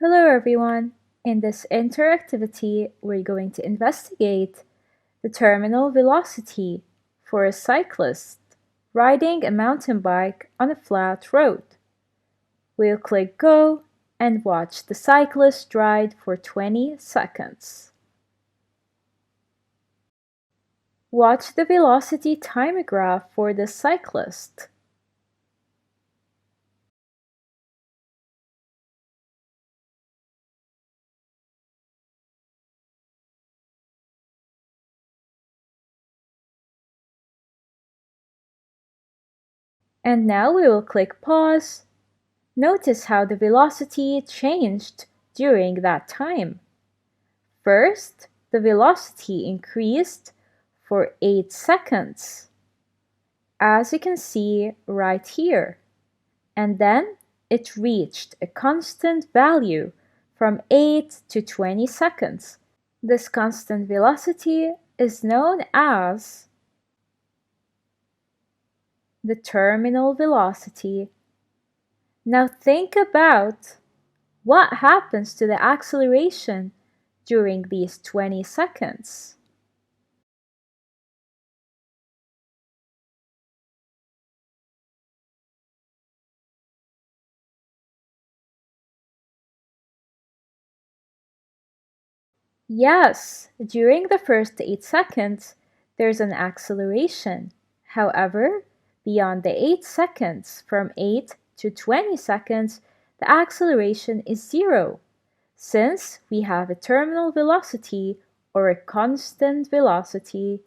Hello everyone! In this interactivity, we're going to investigate the terminal velocity for a cyclist riding a mountain bike on a flat road. We'll click go and watch the cyclist ride for 20 seconds. Watch the velocity time graph for the cyclist. And now we will click pause. Notice how the velocity changed during that time. First, the velocity increased for 8 seconds, as you can see right here, and then it reached a constant value from 8 to 20 seconds. This constant velocity is known as the terminal velocity. Now think about what happens to the acceleration during these 20 seconds. Yes, during the first 8 seconds, there's an acceleration. However, beyond the 8 seconds, from 8 to 20 seconds, the acceleration is zero, since we have a terminal velocity or a constant velocity.